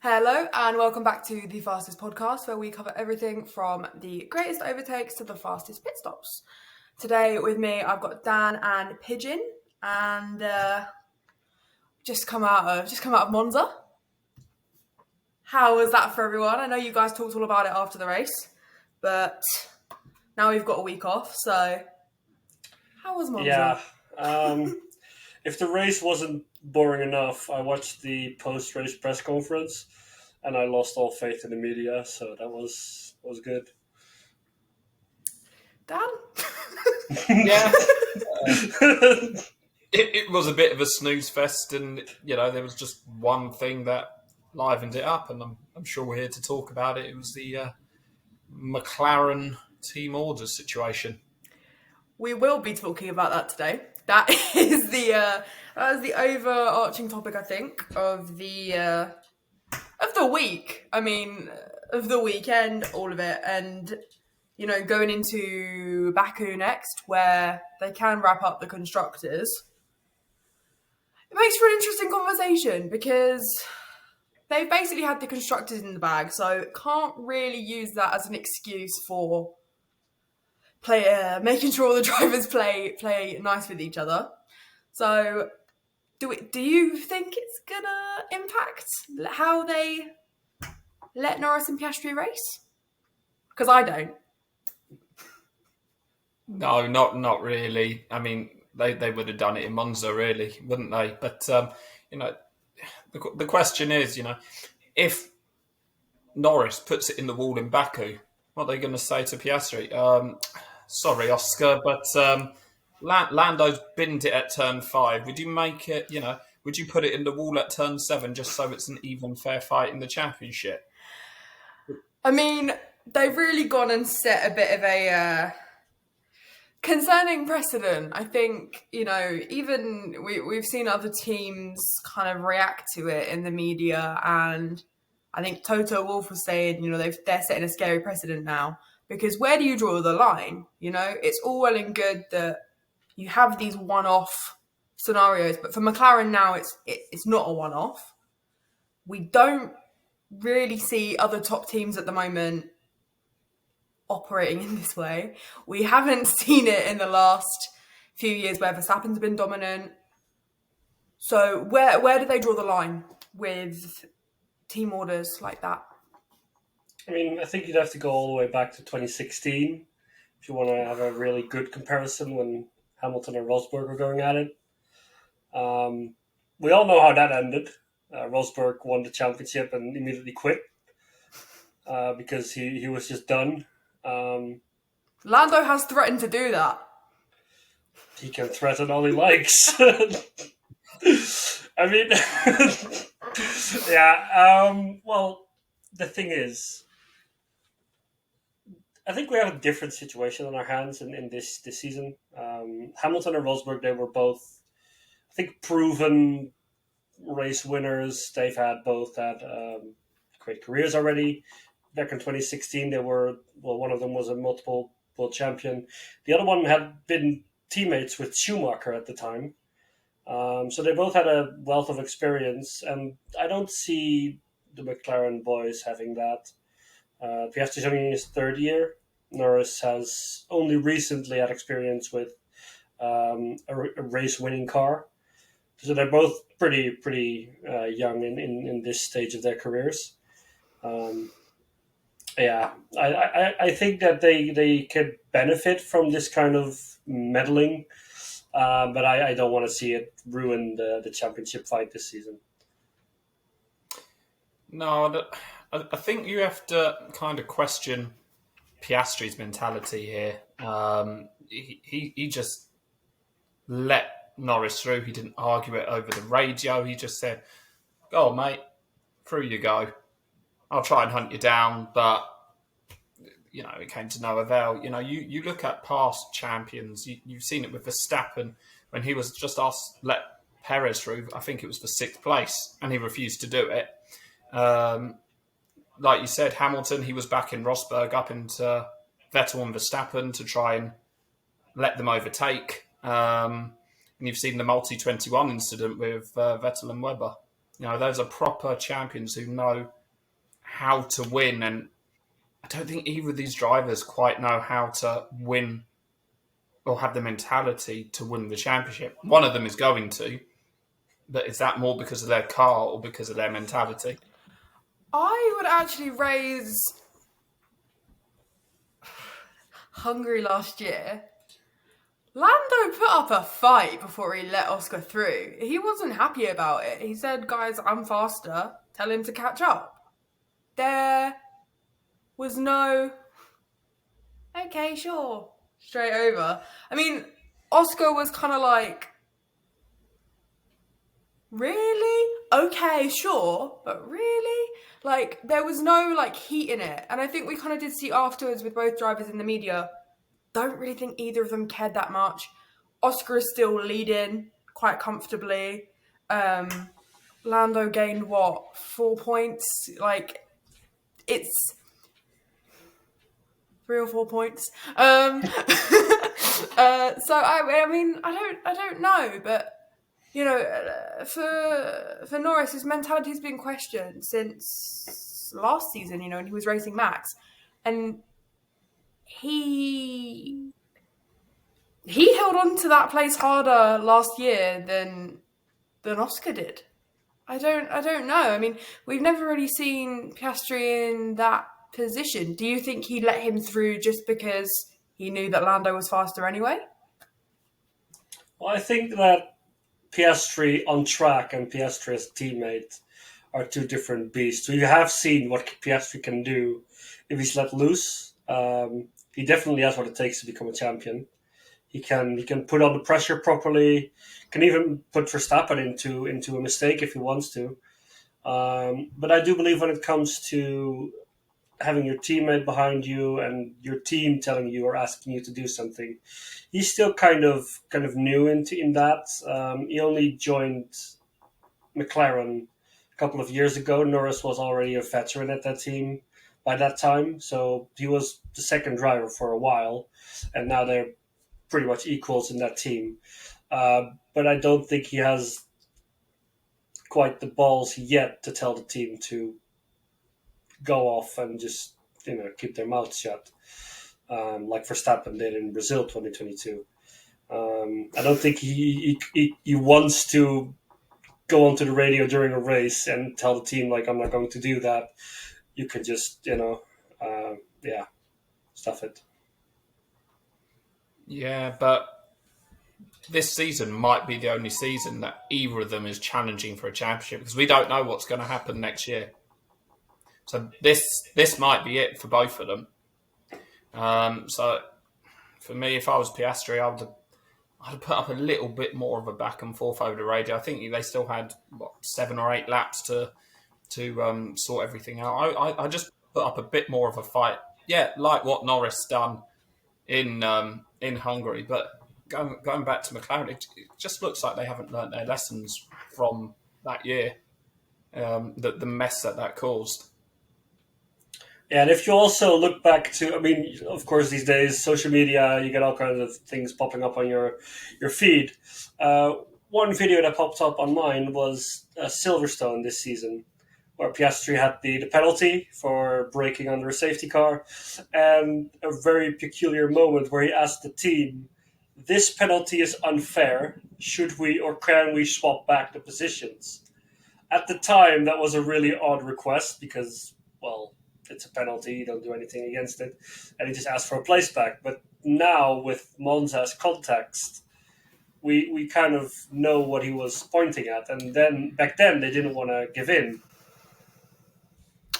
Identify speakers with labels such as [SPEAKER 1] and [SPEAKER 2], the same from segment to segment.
[SPEAKER 1] Hello and welcome back to the Fastest Podcast, where we cover everything from the greatest overtakes to the fastest pit stops. Today with me, I've got Dan and Pigeon, and just come out of Monza. How was that for everyone? I know you guys talked all about it after the race, but now we've got a week off. So, how was Monza?
[SPEAKER 2] Yeah, if the race wasn't boring enough, I watched the post-race press conference, and I lost all faith in the media. So that was good.
[SPEAKER 1] Dan?
[SPEAKER 3] Yeah. It was a bit of a snooze fest, and there was just one thing that livened it up, and I'm sure we're here to talk about it. It was the McLaren team orders situation.
[SPEAKER 1] We will be talking about that today. That is the overarching topic, I think, of the week. I mean, of the weekend, all of it, and going into Baku next, where they can wrap up the constructors. It makes for an interesting conversation because they've basically had the constructors in the bag, so can't really use that as an excuse for making sure all the drivers play nice with each other. So, do you think it's gonna impact how they let Norris and Piastri race? Because I don't.
[SPEAKER 3] No, not really. I mean, they would have done it in Monza, really, wouldn't they? But the question is, if Norris puts it in the wall in Baku, what are they going to say to Piastri? Sorry, Oscar, but Lando's binned it at turn 5. Would you make it? Would you put it in the wall at turn 7 just so it's an even, fair fight in the championship?
[SPEAKER 1] I mean, they've really gone and set a bit of a concerning precedent. I think, even we've seen other teams kind of react to it in the media, and I think Toto Wolff was saying, they're setting a scary precedent now, because where do you draw the line? It's all well and good that you have these one-off scenarios, but for McLaren now, it's not a one-off. We don't really see other top teams at the moment operating in this way. We haven't seen it in the last few years where Verstappen's been dominant. So where do they draw the line with team orders like that?
[SPEAKER 2] I mean, I think you'd have to go all the way back to 2016 if you want to have a really good comparison when Hamilton and Rosberg were going at it. We all know how that ended. Rosberg won the championship and immediately quit because he was just done.
[SPEAKER 1] Lando has threatened to do that.
[SPEAKER 2] He can threaten all he likes. I mean, yeah. Well, the thing is, I think we have a different situation on our hands in this season. Hamilton and Rosberg, they were both, I think, proven race winners. They've both had great careers already. Back in 2016, one of them was a multiple world champion. The other one had been teammates with Schumacher at the time. So they both had a wealth of experience, and I don't see the McLaren boys having that. Piastri's only in his third year. Norris has only recently had experience with a race-winning car. So they're both pretty young in this stage of their careers. Yeah, I think that they could benefit from this kind of meddling, but I don't want to see it ruin the championship fight this season.
[SPEAKER 3] No, I think you have to kind of question Piastri's mentality here. He just let Norris through. He didn't argue it over the radio. He just said, "Go on, mate, through you go. I'll try and hunt you down," but it came to no avail. You look at past champions. You've seen it with Verstappen when he was just asked let Perez through. I think it was for 6th place, and he refused to do it. Like you said, Hamilton, he was back in Rosberg up into Vettel and Verstappen to try and let them overtake. And you've seen the multi-21 incident with Vettel and Webber. You know, those are proper champions who know how to win, and I don't think either of these drivers quite know how to win or have the mentality to win the championship. One of them is going to, but is that more because of their car or because of their mentality?
[SPEAKER 1] I would actually raise Hungary last year. Lando put up a fight before he let Oscar through. He wasn't happy about it. He said, guys, I'm faster. Tell him to catch up. There was no, okay, sure, straight over. I mean, Oscar was kind of like, really? Okay, sure, but really? Like, there was no, like, heat in it. And I think we kind of did see afterwards with both drivers in the media, don't really think either of them cared that much. Oscar is still leading quite comfortably. Lando gained, 4 points? Like, it's 3 or 4 points. So I mean, I don't know, but you know, for Norris, his mentality has been questioned since last season. You know, when he was racing Max, and he held on to that place harder last year than Oscar did. I don't know. I mean, we've never really seen Piastri in that position. Do you think he let him through just because he knew that Lando was faster anyway?
[SPEAKER 2] Well, I think that Piastri on track and Piastri as a teammate are two different beasts. We have seen what Piastri can do if he's let loose. He definitely has what it takes to become a champion. He can put on the pressure properly. Can even put Verstappen into a mistake if he wants to. But I do believe when it comes to having your teammate behind you and your team telling you or asking you to do something, he's still kind of new in that. He only joined McLaren a couple of years ago. Norris was already a veteran at that team by that time, so he was the second driver for a while, and now they're pretty much equals in that team. But I don't think he has quite the balls yet to tell the team to go off and just keep their mouths shut, like Verstappen did in Brazil 2022. I don't think he wants to go onto the radio during a race and tell the team, like, I'm not going to do that. You can just, stuff it.
[SPEAKER 3] Yeah, but this season might be the only season that either of them is challenging for a championship, because we don't know what's going to happen next year. So this might be it for both of them. So for me, if I was Piastri, I'd put up a little bit more of a back and forth over the radio. I think they still had 7 or 8 laps to sort everything out. I just put up a bit more of a fight. Yeah, like what Norris done in Hungary, but going back to McLaren, it just looks like they haven't learnt their lessons from that year. The mess that caused.
[SPEAKER 2] Yeah, and if you also look back to, I mean, of course, these days, social media, you get all kinds of things popping up on your feed. One video that popped up on mine was Silverstone this season, where Piastri had the penalty for braking under a safety car, and a very peculiar moment where he asked the team, this penalty is unfair. Should we or can we swap back the positions? At the time, that was a really odd request because, well, it's a penalty, you don't do anything against it, and he just asked for a place back. But now, with Monza's context, we kind of know what he was pointing at, and then back then they didn't want to give in.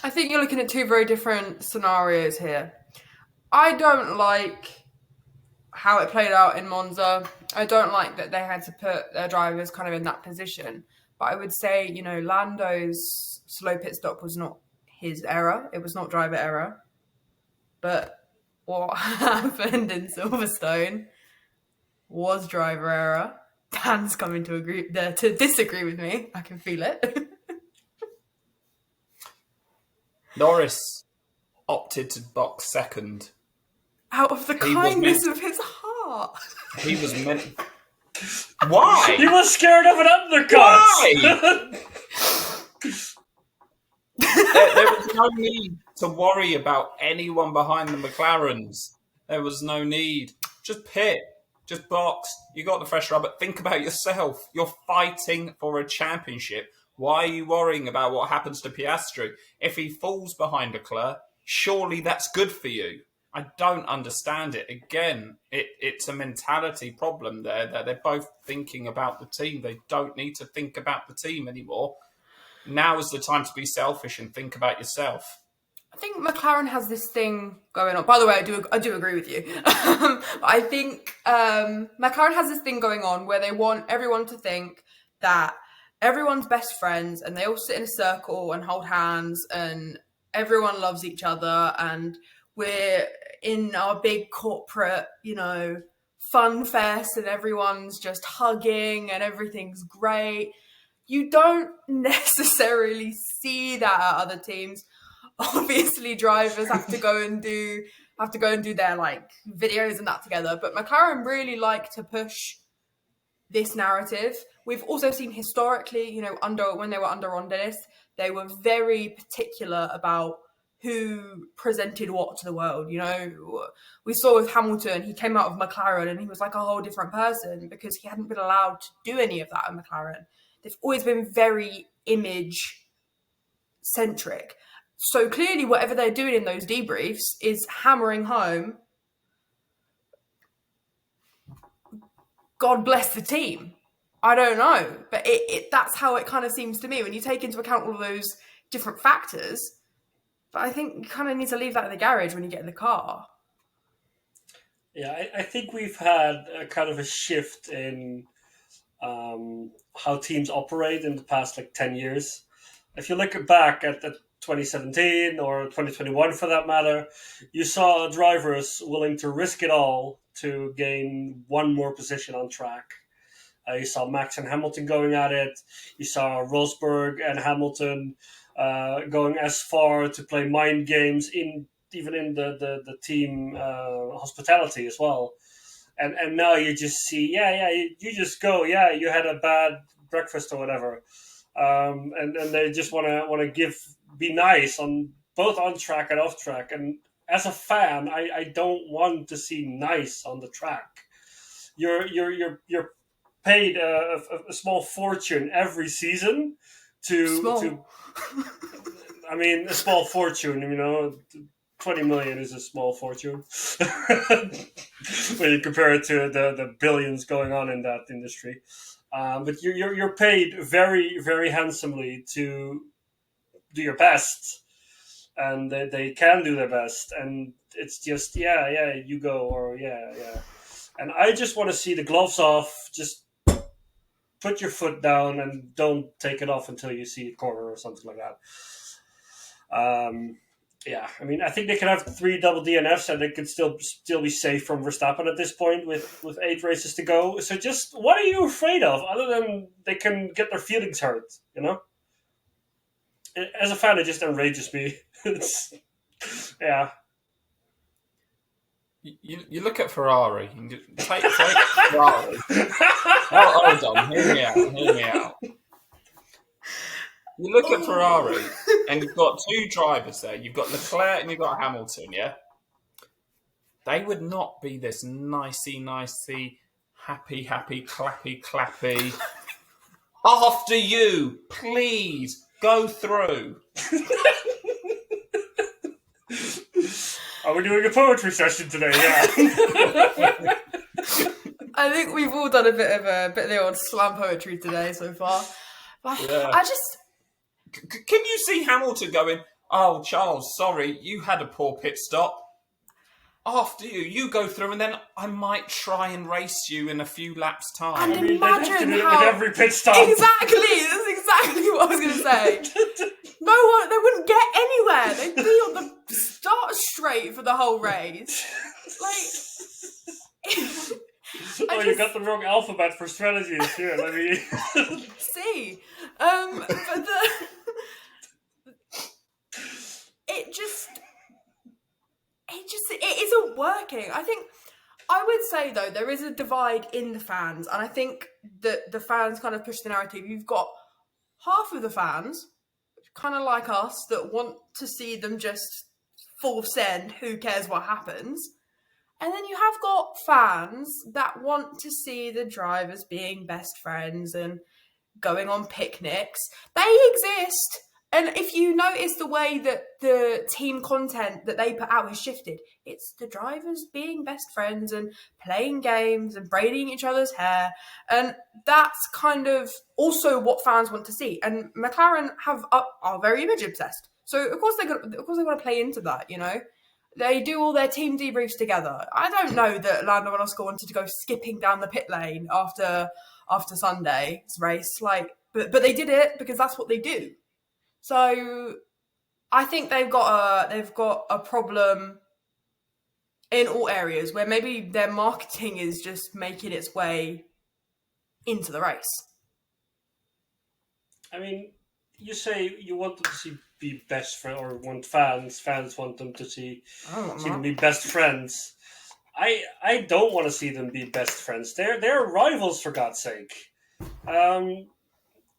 [SPEAKER 1] I think you're looking at two very different scenarios here. I don't like how it played out in Monza. I don't like that they had to put their drivers kind of in that position. But I would say, Lando's slow pit stop was not his error. It was not driver error. But what happened in Silverstone was driver error. Dan's coming to disagree with me. I can feel it.
[SPEAKER 3] Norris opted to box second.
[SPEAKER 1] Out of the kindness of his heart.
[SPEAKER 3] He was meant... Why?
[SPEAKER 2] He was scared of an undercut.
[SPEAKER 3] Why? There was no need to worry about anyone behind the McLarens. There was no need. Just pit. Just box. You got the fresh rubber. Think about yourself. You're fighting for a championship. Why are you worrying about what happens to Piastri? If he falls behind Leclerc, surely that's good for you. I don't understand it. Again, it's a mentality problem there. That they're both thinking about the team. They don't need to think about the team anymore. Now is the time to be selfish and think about yourself.
[SPEAKER 1] I think McLaren has this thing going on. By the way, I do agree with you. I think McLaren has this thing going on where they want everyone to think that everyone's best friends and they all sit in a circle and hold hands and everyone loves each other and we're in our big corporate, fun fest and everyone's just hugging and everything's great. You don't necessarily see that at other teams. Obviously, drivers have to go and do their videos and that together. But McLaren really like to push this narrative. We've also seen historically, when they were under Ron Dennis, they were very particular about who presented what to the world. We saw with Hamilton, he came out of McLaren and he was like a whole different person because he hadn't been allowed to do any of that at McLaren. They've always been very image centric. So clearly whatever they're doing in those debriefs is hammering home, God bless the team. I don't know, but that's how it kind of seems to me when you take into account all of those different factors. But I think you kind of need to leave that in the garage when you get in the car.
[SPEAKER 2] Yeah, I think we've had a kind of a shift in how teams operate in the past 10 years. If you look back at 2017 or 2021 for that matter, you saw drivers willing to risk it all to gain one more position on track. You saw Max and Hamilton going at it. You saw Rosberg and Hamilton going as far to play mind games even in the team hospitality as well. And now you just see, you just go, you had a bad breakfast or whatever. And they just want to be nice both on track and off track. And as a fan, I don't want to see nice on the track. You're paid a small fortune every season to I mean, a small fortune, 20 million is a small fortune when you compare it to the billions going on in that industry. But you're paid very, very handsomely to do your best, and they can do their best, and it's just you go, or and I just want to see the gloves off. Just put your foot down and don't take it off until you see a corner or something like that. I mean, I think they can have 3 double DNFs and they could still be safe from Verstappen at this point with 8 races to go. So just, what are you afraid of other than they can get their feelings hurt, As a fan, it just enrages me. Yeah.
[SPEAKER 3] You look at Ferrari. Take Ferrari. Hold on, hear me out. You look at Ferrari, and you've got 2 drivers there. You've got Leclerc and you've got Hamilton, yeah? They would not be this nicey, happy, clappy. After you, please, go through.
[SPEAKER 2] Are we doing a poetry session today? Yeah.
[SPEAKER 1] I think we've all done a bit of the old slam poetry today so far. But
[SPEAKER 3] Yeah. Can you see Hamilton going, oh, Charles, sorry, you had a poor pit stop. After you go through, and then I might try and race you in a few laps' time.
[SPEAKER 1] And imagine
[SPEAKER 2] with
[SPEAKER 1] how
[SPEAKER 2] every pit stop.
[SPEAKER 1] Exactly, that's exactly what I was going to say. They wouldn't get anywhere. They'd be on the start straight for the whole race.
[SPEAKER 2] You got the wrong alphabet for strategies here. Let me
[SPEAKER 1] see. But it isn't working. I would say though there is a divide in the fans, and I think that the fans kind of push the narrative. You've got half of the fans, which kind of like us, that want to see them just full send, who cares what happens. And then you have got fans that want to see the drivers being best friends and going on picnics. They exist. And if you notice the way that the team content that they put out has shifted, it's the drivers being best friends and playing games and braiding each other's hair. And that's kind of also what fans want to see. And McLaren are very image obsessed. So of course they're going to play into that, you know. They do all their team debriefs together. I don't know that Lando Norris wanted to go skipping down the pit lane after Sunday's race, but they did it because that's what they do. So I think they've got a problem in all areas where maybe their marketing is just making its way into the race.
[SPEAKER 2] I mean, you say you want them to be best friends, or want fans want them to see them be best friends. I don't want to see them be best friends. They're rivals, for God's sake.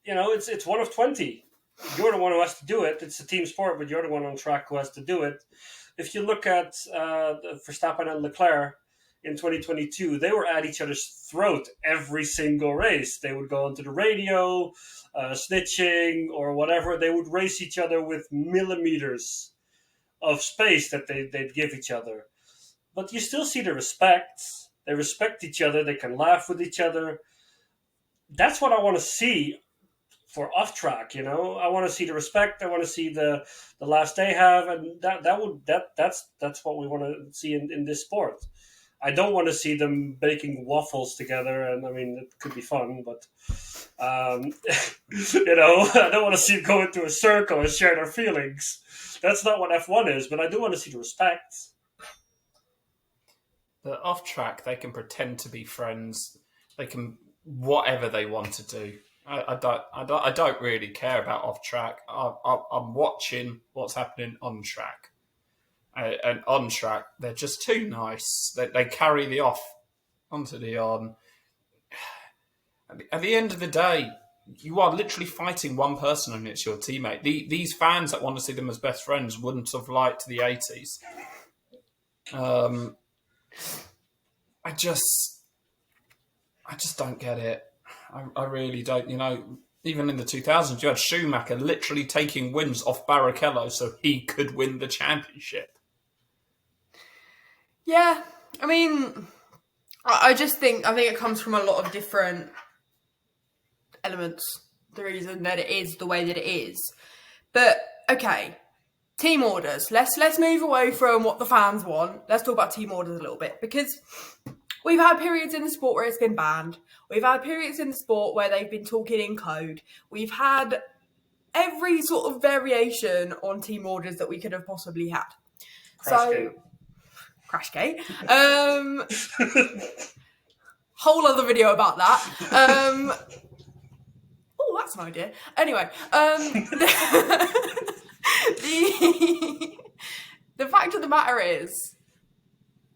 [SPEAKER 2] It's one of 20. You're the one who has to do it. It's a team sport, but you're the one on track who has to do it. If you look at Verstappen and Leclerc in 2022, they were at each other's throat every single race. They would go onto the radio, snitching or whatever. They would race each other with millimeters of space that they'd give each other. But you still see the respect. They respect each other. They can laugh with each other. That's what I want to see for off track, you know. I want to see the respect. I want to see the laughs they have, and that's what we want to see in this sport. I don't want to see them baking waffles together, and I mean it could be fun, but I don't want to see them go into a circle and share their feelings. That's not what F1 is, but I do want to see the respect.
[SPEAKER 3] The off track, they can pretend to be friends. They can whatever they want to do. I don't really care about off track. I'm watching what's happening on track, and on track they're just too nice. They carry the off onto the on. At the end of the day, you are literally fighting one person, and it's your teammate. These fans that want to see them as best friends wouldn't have liked the 80s. I just don't get it. I really don't. You know, even in the 2000s, you had Schumacher literally taking wins off Barrichello so he could win the championship.
[SPEAKER 1] Yeah, I mean, I think it comes from a lot of different elements. The reason that it is the way that it is, but okay, team orders. Let's move away from what the fans want. Let's talk about team orders a little bit, because we've had periods in the sport where it's been banned. We've had periods in the sport where they've been talking in code. We've had every sort of variation on team orders that we could have possibly had. Crashgate. Whole other video about that. Oh, that's an idea. Anyway, the fact of the matter is,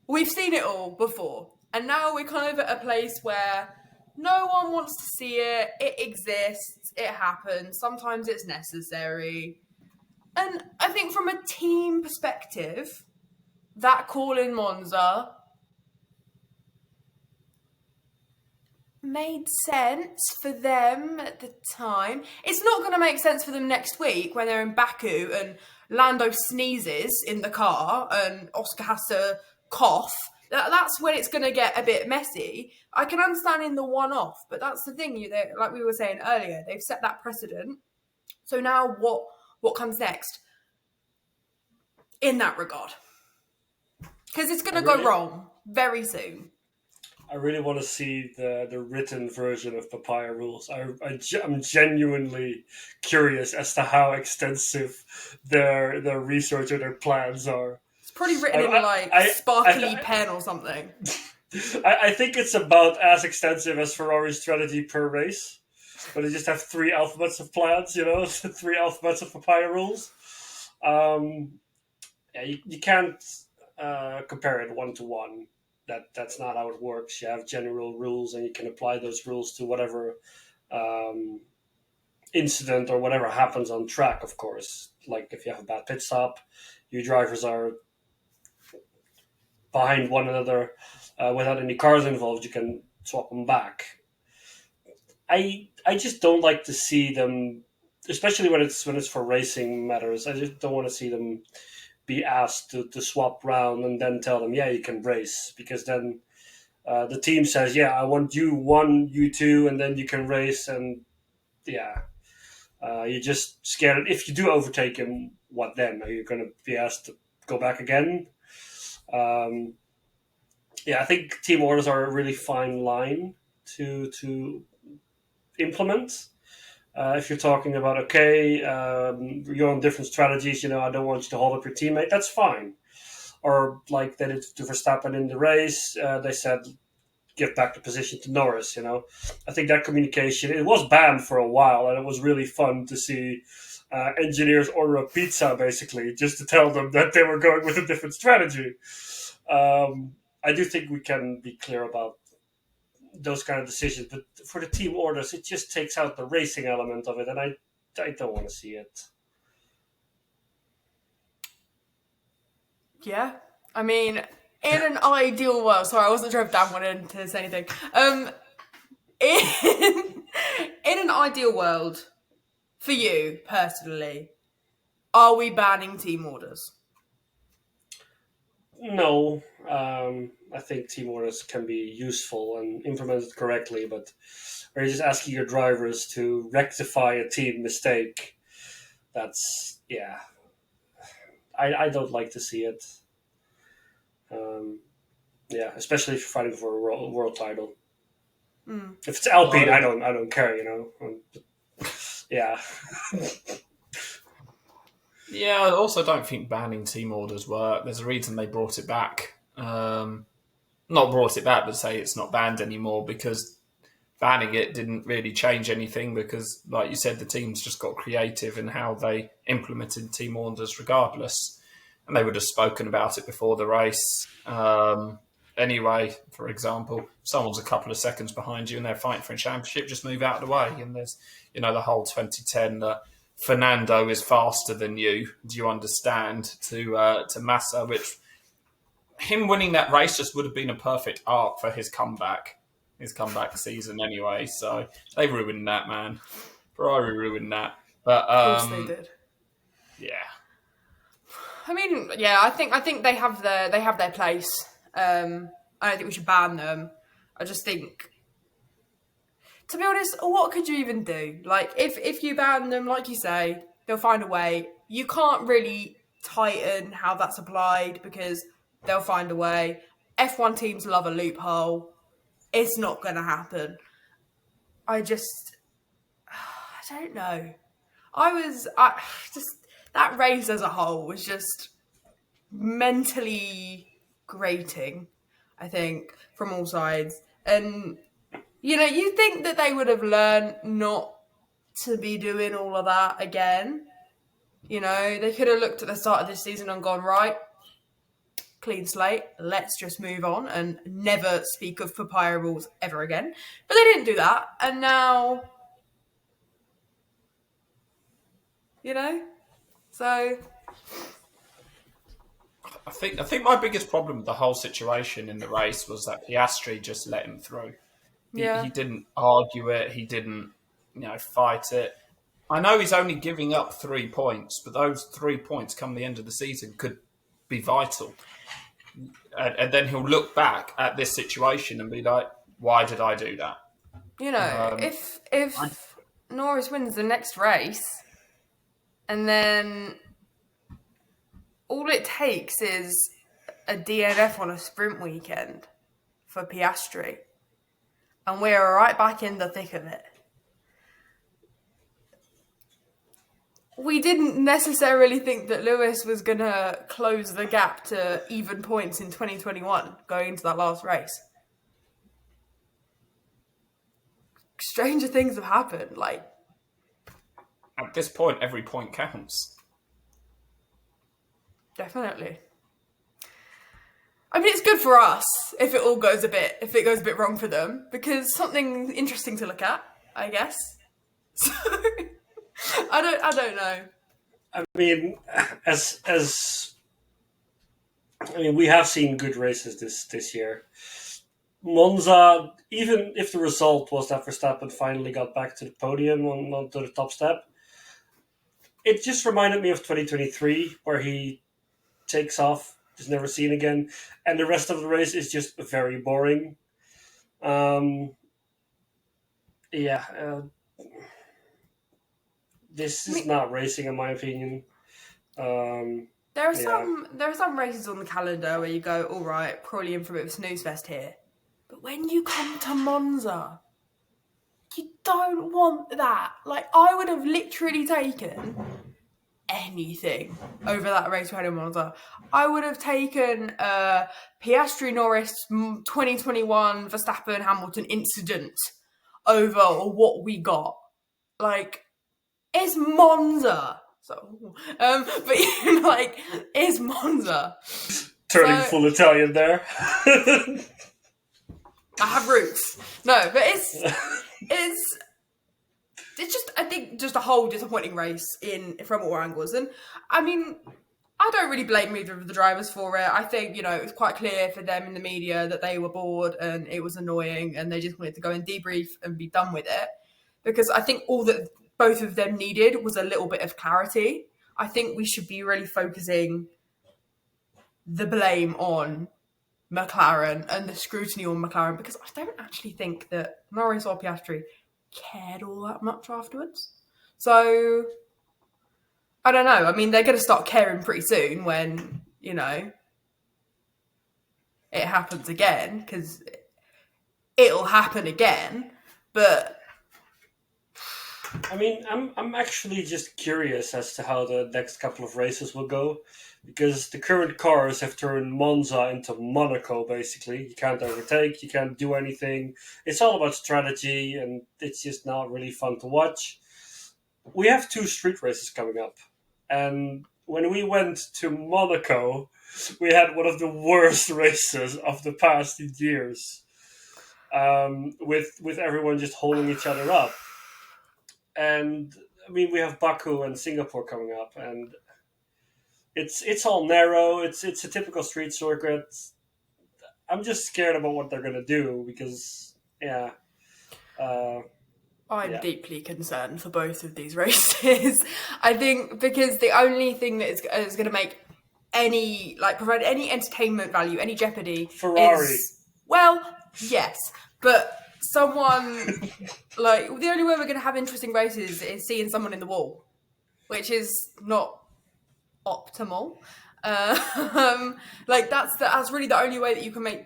[SPEAKER 1] we've seen it all before. And now we're kind of at a place where no one wants to see it. It exists. It happens. Sometimes it's necessary. And I think from a team perspective, that call in Monza made sense for them at the time. It's not going to make sense for them next week when they're in Baku and Lando sneezes in the car and Oscar has to cough. That's when it's going to get a bit messy. I can understand in the one-off, but that's the thing. Like we were saying earlier, they've set that precedent. So now what comes next in that regard? Because it's going to go wrong very soon.
[SPEAKER 2] I really want to see the written version of Papaya Rules. I'm genuinely curious as to how extensive their research or their plans are.
[SPEAKER 1] It's probably written in sparkly pen or something.
[SPEAKER 2] I think it's about as extensive as Ferrari's strategy per race, but they just have 3 alphabets of plans, 3 alphabets of Papaya Rules. You can't compare it 1-to-1. That's not how it works. You have general rules, and you can apply those rules to whatever incident or whatever happens on track, of course. Like if you have a bad pit stop, you drivers are behind one another without any cars involved, you can swap them back. I just don't like to see them, especially when it's for racing matters. I just don't want to see them be asked to swap round and then tell them, yeah, you can race, because then the team says, yeah, I want you one, you two, and then you can race, and yeah, you're just scared. If you do overtake him, what then? Are you going to be asked to go back again? Yeah, I think team orders are a really fine line to implement. If you're talking about, okay, you're on different strategies, I don't want you to hold up your teammate, that's fine. Or like they did to Verstappen in the race, they said, give back the position to Norris, I think that communication, it was banned for a while, and it was really fun to see engineers order a pizza, basically, just to tell them that they were going with a different strategy. I do think we can be clear about those kind of decisions, but for the team orders, it just takes out the racing element of it, and I don't want to see it.
[SPEAKER 1] Yeah, I mean, in an ideal world, sorry, I wasn't sure if Dan wanted to say anything. In an ideal world, for you personally, are we banning team orders?
[SPEAKER 2] No, I think team orders can be useful and implemented correctly, but are you just asking your drivers to rectify a team mistake? That's, yeah, I don't like to see it. Yeah, especially if you're fighting for a world title. If it's Alpine, I don't care, Yeah.
[SPEAKER 3] Yeah, I also don't think banning team orders work. There's a reason they brought it back. Not brought it back, but say it's not banned anymore, because banning it didn't really change anything, because, like you said, the teams just got creative in how they implemented team orders regardless. And they would have spoken about it before the race. Anyway, for example, someone's a couple of seconds behind you and they're fighting for a championship, just move out of the way. And there's, the whole 2010 that Fernando is faster than you. Do you understand? To Massa, which him winning that race just would have been a perfect arc for his comeback season anyway. So they ruined that, man. Ferrari ruined that. But
[SPEAKER 1] Of course they did.
[SPEAKER 3] Yeah.
[SPEAKER 1] I mean, yeah, I think they have their place. I don't think we should ban them. I just think, to be honest, what could you even do? Like, if you ban them, like you say, they'll find a way. You can't really tighten how that's applied, because they'll find a way. F1 teams love a loophole. It's not going to happen. I don't know. That race as a whole was just mentally grating, I think, from all sides. And, you think that they would have learned not to be doing all of that again. They could have looked at the start of this season and gone, right, clean slate, let's just move on and never speak of papaya rules ever again. But they didn't do that. And now, so
[SPEAKER 3] I think my biggest problem with the whole situation in the race was that Piastri just let him through. He didn't argue it. He didn't, fight it. I know he's only giving up 3 points, but those 3 points come the end of the season could be vital. And then he'll look back at this situation and be like, why did I do that?
[SPEAKER 1] If Norris wins the next race, and then all it takes is a DNF on a sprint weekend for Piastri, and we're right back in the thick of it. We didn't necessarily think that Lewis was going to close the gap to even points in 2021 going into that last race. Stranger things have happened.
[SPEAKER 3] At this point, every point counts.
[SPEAKER 1] Definitely. I mean, it's good for us if it goes a bit wrong for them, because something interesting to look at, I guess. So, I don't know.
[SPEAKER 2] I mean, we have seen good races this year. Monza, even if the result was that Verstappen finally got back to the podium onto the top step, it just reminded me of 2023, where he takes off, is never seen again, and the rest of the race is just very boring. Yeah, this is not racing, in my opinion.
[SPEAKER 1] There are some races on the calendar where you go, all right, probably in for a bit of a snooze fest here. But when you come to Monza, you don't want that. Like, I would have literally taken anything over that race we had in Monza. I would have taken Piastri Norris 2021 Verstappen Hamilton incident over what we got. Like, it's Monza. So, but like, it's Monza.
[SPEAKER 2] Turning full Italian there.
[SPEAKER 1] I have roots. No, but it's just, I think, just a whole disappointing race from all angles. And I mean, I don't really blame either of the drivers for it. I think, it was quite clear for them in the media that they were bored and it was annoying and they just wanted to go and debrief and be done with it. Because I think all that both of them needed was a little bit of clarity. I think we should be really focusing the blame on McLaren and the scrutiny on McLaren, because I don't actually think that Norris or Piastri cared all that much afterwards. So, I don't know. I mean, they're going to start caring pretty soon when, it happens again, because it'll happen again. But
[SPEAKER 2] I mean, I'm actually just curious as to how the next couple of races will go, because the current cars have turned Monza into Monaco, basically. You can't overtake, you can't do anything. It's all about strategy, and it's just not really fun to watch. We have 2 street races coming up, and when we went to Monaco, we had one of the worst races of the past years, with everyone just holding each other up. And I mean, we have Baku and Singapore coming up, and it's all narrow. It's a typical street circuit. I'm just scared about what they're gonna do because,
[SPEAKER 1] I'm deeply concerned for both of these races. I think because the only thing that is going to make provide any entertainment value, any jeopardy,
[SPEAKER 2] Ferrari.
[SPEAKER 1] is, well, yes, but someone the only way we're going to have interesting races is seeing someone in the wall, which is not optimal. That's really the only way that you can make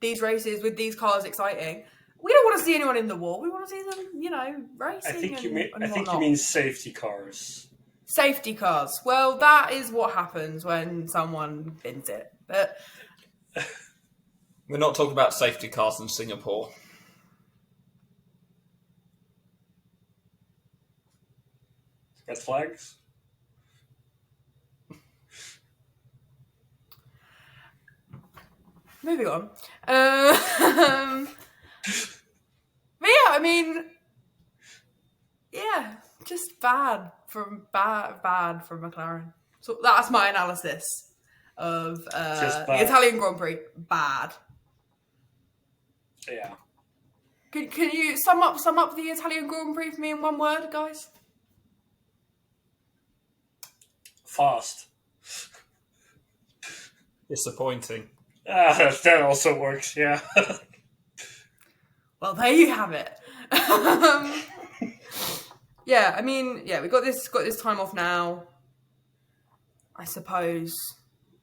[SPEAKER 1] these races with these cars exciting. We don't want to see anyone in the wall. We want to see them, racing.
[SPEAKER 2] I think you mean safety cars.
[SPEAKER 1] Safety cars. Well, that is what happens when someone bins it. But
[SPEAKER 3] we're not talking about safety cars in Singapore.
[SPEAKER 2] Red flags.
[SPEAKER 1] Moving on. But yeah, I mean, just bad from McLaren. So that's my analysis of the Italian Grand Prix. Bad.
[SPEAKER 2] Yeah.
[SPEAKER 1] Can you sum up the Italian Grand Prix for me in one word, guys?
[SPEAKER 2] Fast.
[SPEAKER 3] Disappointing.
[SPEAKER 2] That also works, yeah.
[SPEAKER 1] Well, there you have it. We got this time off now. I suppose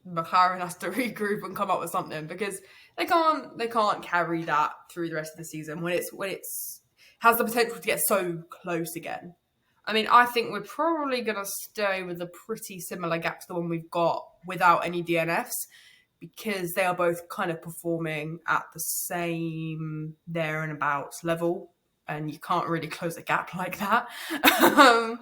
[SPEAKER 1] McLaren has to regroup and come up with something, because they can't carry that through the rest of the season when it's has the potential to get so close again. I mean, I think we're probably going to stay with a pretty similar gap to the one we've got without any DNFs, because they are both kind of performing at the same there and about level, and you can't really close a gap like that.
[SPEAKER 2] I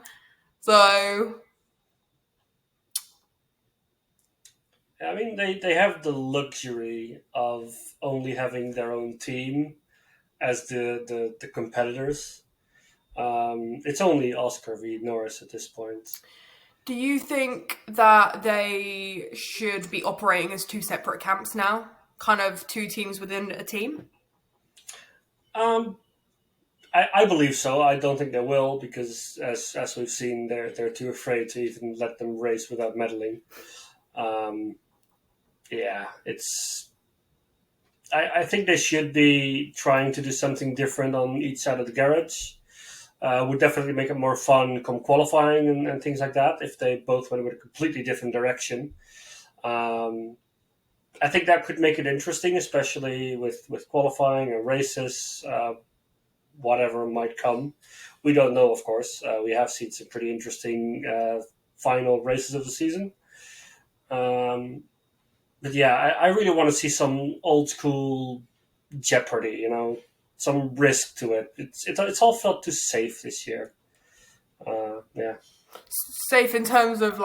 [SPEAKER 2] mean, they have the luxury of only having their own team as the competitors. It's only Oscar v Norris at this point.
[SPEAKER 1] Do you think that they should be operating as two separate camps now? Kind of two teams within a team?
[SPEAKER 2] I believe so. I don't think they will because, as we've seen, they're too afraid to even let them race without meddling. It's. I think they should be trying to do something different on each side of the garage. Would definitely make it more fun come qualifying and things like that if they both went with a completely different direction. I think that could make it interesting, especially with qualifying and races, whatever might come. We don't know, of course. We have seen some pretty interesting final races of the season. But yeah, I really want to see some old school jeopardy, some risk to it. It's all felt too safe this year. Yeah.
[SPEAKER 1] Safe in terms of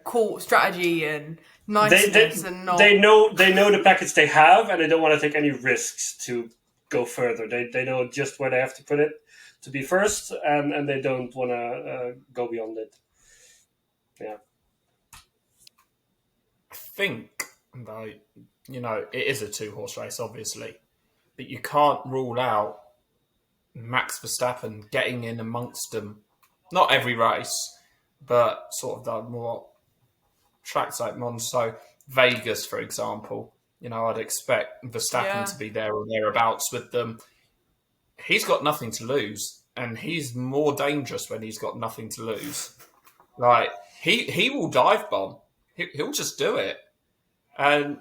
[SPEAKER 1] court strategy and niceness and not.
[SPEAKER 2] They know the package they have, and they don't want to take any risks to go further. They know just where they have to put it to be first, and they don't want to go beyond it. Yeah.
[SPEAKER 3] I think, it is a 2-horse race, obviously, but you can't rule out Max Verstappen getting in amongst them. Not every race, but sort of the more tracks like Monza, Vegas, for example. I'd expect Verstappen to be there or thereabouts with them. He's got nothing to lose, and he's more dangerous when he's got nothing to lose. Like, he will dive bomb. He'll just do it. And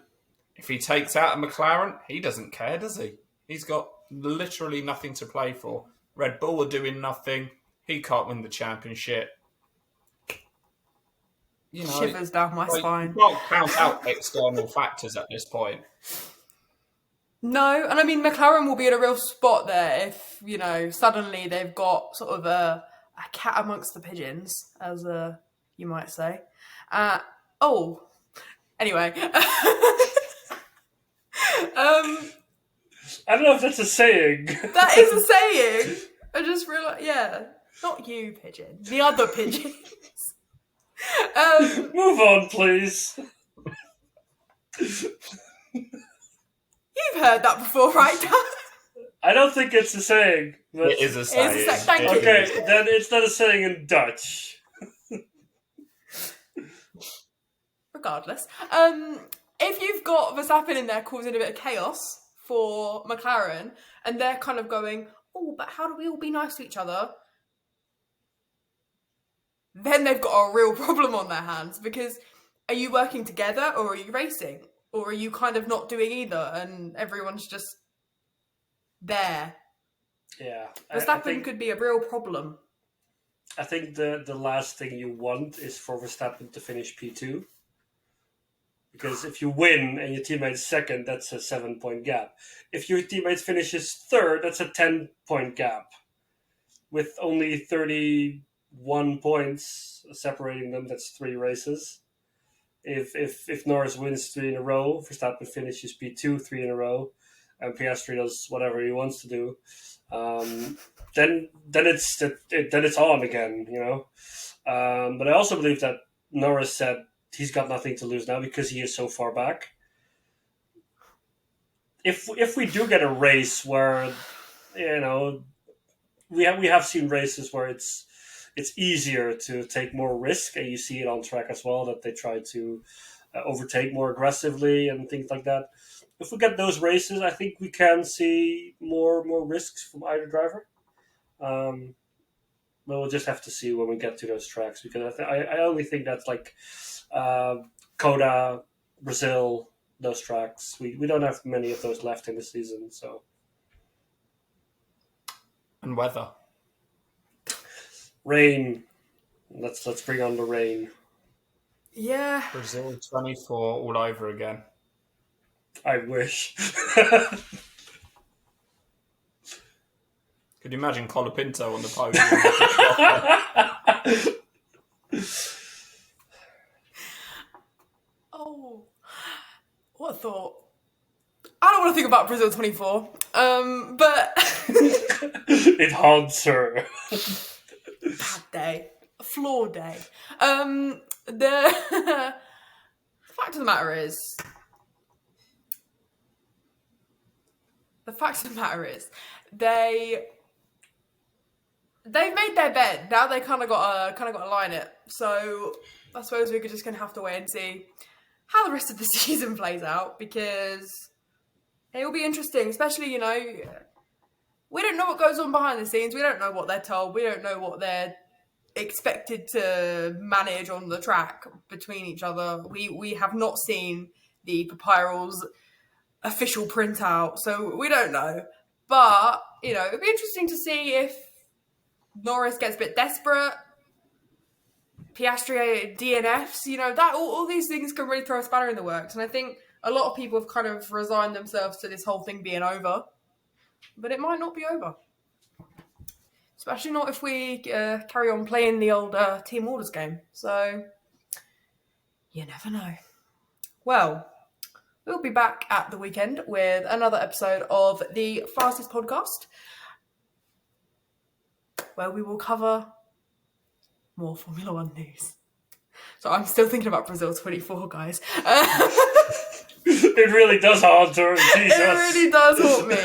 [SPEAKER 3] if he takes out a McLaren, he doesn't care, does he? He's got literally nothing to play for. Red Bull are doing nothing. He can't win the championship.
[SPEAKER 1] Shivers down my spine.
[SPEAKER 3] You can't count out external factors at this point.
[SPEAKER 1] No, and I mean, McLaren will be in a real spot there if, suddenly they've got sort of a cat amongst the pigeons, as you might say. Anyway.
[SPEAKER 2] I don't know if that's a saying.
[SPEAKER 1] That is a saying. I just realised, not you, pigeon. The other pigeons.
[SPEAKER 2] Move on, please.
[SPEAKER 1] You've heard that before, right, Dan?
[SPEAKER 2] I don't think it's a saying. But
[SPEAKER 3] it is a saying.
[SPEAKER 1] It's a saying. Thank you.
[SPEAKER 2] Okay, then it's not a saying in Dutch.
[SPEAKER 1] Regardless. If you've got Verstappen in there causing a bit of chaos for McLaren, and they're kind of going, but how do we all be nice to each other? Then they've got a real problem on their hands, because are you working together or are you racing? Or are you kind of not doing either and everyone's just there?
[SPEAKER 2] Yeah.
[SPEAKER 1] Verstappen could be a real problem.
[SPEAKER 2] I think the last thing you want is for Verstappen to finish P2. Because if you win and your teammate is second, that's a 7-point gap. If your teammate finishes third, that's a 10-point gap. With only 31 points separating them, that's 3 races. If Norris wins 3 in a row, Verstappen finishes P2 3 in a row, and Piastri does whatever he wants to do, then it's on again, But I also believe that Norris said he's got nothing to lose now because he is so far back. If we do get a race where, we have seen races where it's easier to take more risk, and you see it on track as well, that they try to overtake more aggressively and things like that. If we get those races, I think we can see more risks from either driver. But we'll just have to see when we get to those tracks, because I only think that's like Coda, Brazil, those tracks. We don't have many of those left in the season, so.
[SPEAKER 3] And weather.
[SPEAKER 2] Rain. Let's bring on the rain.
[SPEAKER 1] Yeah.
[SPEAKER 3] Brazil 24 all over again.
[SPEAKER 2] I wish.
[SPEAKER 3] Could you imagine Colapinto on the podium?
[SPEAKER 1] What a thought. I don't want to think about Brazil 24. But
[SPEAKER 2] It haunts her.
[SPEAKER 1] Bad day. A flawed day. The fact of the matter is, they've made their bed. Now they kind of got to line it. So I suppose we're just gonna have to wait and see how the rest of the season plays out, because it will be interesting. Especially, we don't know what goes on behind the scenes. We don't know what they're told. We don't know what they're expected to manage on the track between each other. We have not seen the Papyral's official printout, so we don't know. But, it'd be interesting to see if Norris gets a bit desperate, Piastri DNFs, that all these things can really throw a spanner in the works. And I think a lot of people have kind of resigned themselves to this whole thing being over. But it might not be over. Especially not if we carry on playing the old team orders game. So, you never know. Well, we'll be back at the weekend with another episode of the Fastest Podcast, where we will cover more Formula One news. So I'm still thinking about Brazil 24, guys.
[SPEAKER 2] It really does haunt her. Jesus.
[SPEAKER 1] It really does haunt me.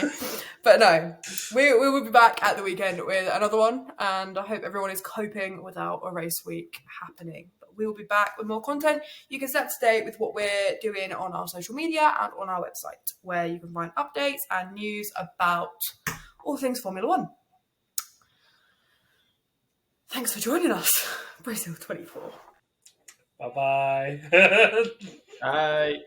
[SPEAKER 1] But no, we will be back at the weekend with another one, and I hope everyone is coping without a race week happening. But we will be back with more content. You can stay up to date with what we're doing on our social media and on our website, where you can find updates and news about all things Formula One. Thanks for joining us, Brazil 24.
[SPEAKER 2] Bye-bye.
[SPEAKER 3] Bye.